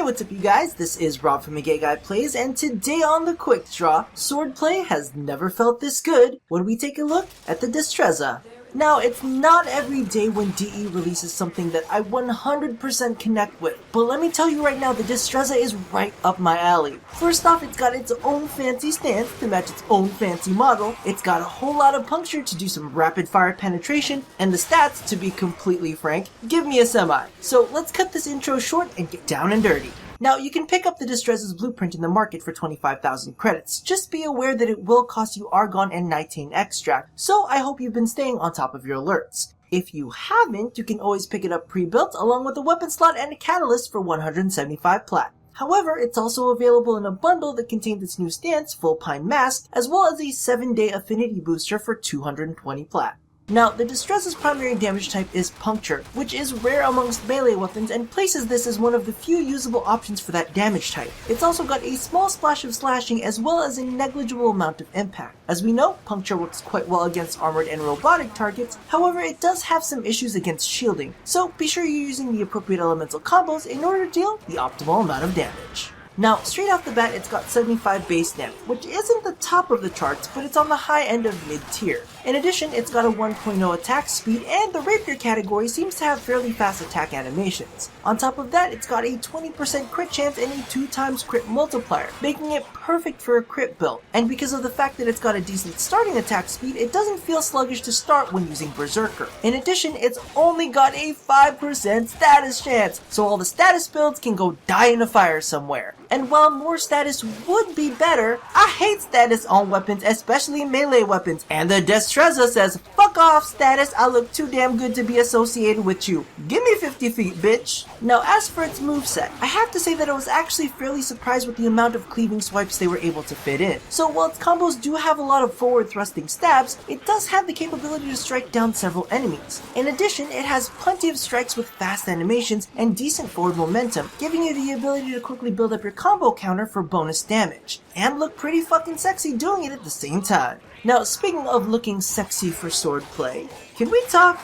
what's up you guys? This is Rob from The Gay Guy Plays, and today on The Quick Draw, swordplay has never felt this good when we take a look at the Destreza. Now, it's not every day when DE releases something that I 100% connect with, but let me tell you right now, the Destreza is right up my alley. First off, it's got its own fancy stance to match its own fancy model, it's got a whole lot of puncture to do some rapid fire penetration, and the stats, to be completely frank, give me a semi. So let's cut this intro short and get down and dirty. Now, you can pick up the Distreza's blueprint in the market for 25,000 credits. Just be aware that it will cost you Argon and Nitane extract, so I hope you've been staying on top of your alerts. If you haven't, you can always pick it up pre-built along with a weapon slot and a catalyst for 175 plat. However, it's also available in a bundle that contains its new stance, Full Pine Mask, as well as a 7-day affinity booster for 220 plat. Now, the Distreza's primary damage type is Puncture, which is rare amongst melee weapons and places this as one of the few usable options for that damage type. It's also got a small splash of slashing as well as a negligible amount of impact. As we know, Puncture works quite well against armored and robotic targets, however it does have some issues against shielding, so be sure you're using the appropriate elemental combos in order to deal the optimal amount of damage. Now, straight off the bat, it's got 75 base stamina, which isn't the top of the charts, but it's on the high end of mid-tier. In addition, it's got a 1.0 attack speed, and the Rapier category seems to have fairly fast attack animations. On top of that, it's got a 20% crit chance and a 2x crit multiplier, making it perfect for a crit build. And because of the fact that it's got a decent starting attack speed, it doesn't feel sluggish to start when using Berserker. In addition, it's only got a 5% status chance, so all the status builds can go die in a fire somewhere. And while more status would be better, I hate status on weapons, especially melee weapons, and the Destreza says, fuck off status, I look too damn good to be associated with you. Give me 50 feet, bitch. Now, as for its moveset, I have to say that I was actually fairly surprised with the amount of cleaving swipes they were able to fit in. So while its combos do have a lot of forward thrusting stabs, it does have the capability to strike down several enemies. In addition, it has plenty of strikes with fast animations and decent forward momentum, giving you the ability to quickly build up your combo counter for bonus damage, and look pretty fucking sexy doing it at the same time. Now, speaking of looking sexy for swordplay, can we talk?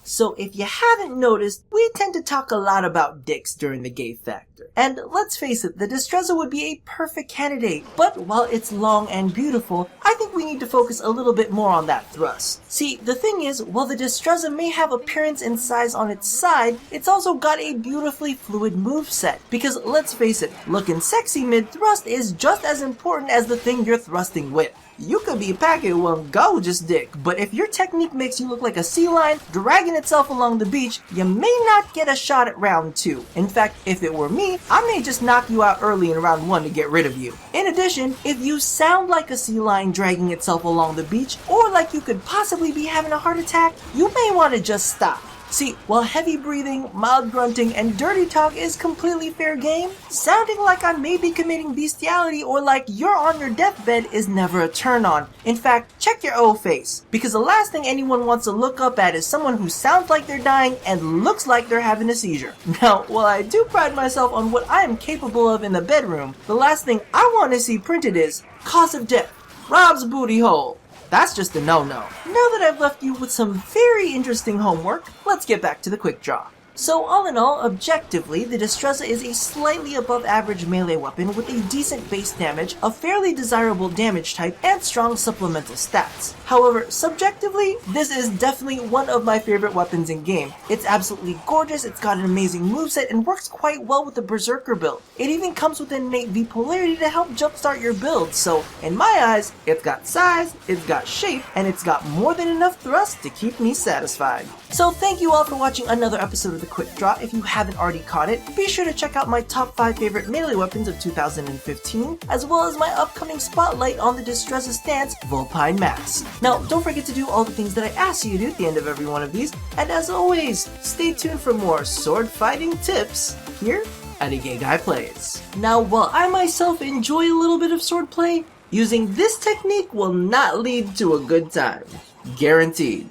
So if you haven't noticed, we tend to talk a lot about dicks during the gay factor. And let's face it, the Distreza would be a perfect candidate, but while it's long and beautiful, I think we need to focus a little bit more on that thrust. See, the thing is, while the Distreza may have appearance and size on its side, it's also got a beautifully fluid moveset. Because let's face it, looking sexy mid-thrust is just as important as the thing you're thrusting with. You could be packing one gorgeous dick, but if your technique makes you look like a sea lion dragging itself along the beach, you may not get a shot at round 2. In fact, if it were me, I may just knock you out early in round 1 to get rid of you. In addition, if you sound like a sea lion dragging itself along the beach, or like you could possibly be having a heart attack, you may want to just stop. See, while heavy breathing, mild grunting, and dirty talk is completely fair game, sounding like I may be committing bestiality or like you're on your deathbed is never a turn on. In fact, check your old face, because the last thing anyone wants to look up at is someone who sounds like they're dying and looks like they're having a seizure. Now, while I do pride myself on what I am capable of in the bedroom, the last thing I want to see printed is cause of death, Rob's booty hole. That's just a no-no. Now that I've left you with some very interesting homework, let's get back to the quick draw. So all in all, objectively, the Distreza is a slightly above average melee weapon with a decent base damage, a fairly desirable damage type, and strong supplemental stats. However, subjectively, this is definitely one of my favorite weapons in game. It's absolutely gorgeous, it's got an amazing moveset, and works quite well with the Berserker build. It even comes with an innate V-polarity to help jumpstart your build, so in my eyes, it's got size, it's got shape, and it's got more than enough thrust to keep me satisfied. So thank you all for watching another episode of The Quick Draw. If you haven't already caught it, be sure to check out my top 5 favorite melee weapons of 2015, as well as my upcoming spotlight on the Distreza stance, Full Pine Mask. Now, don't forget to do all the things that I ask you to do at the end of every one of these, and as always, stay tuned for more sword fighting tips here at A Gay Guy Plays. Now, while I myself enjoy a little bit of swordplay, using this technique will not lead to a good time. Guaranteed.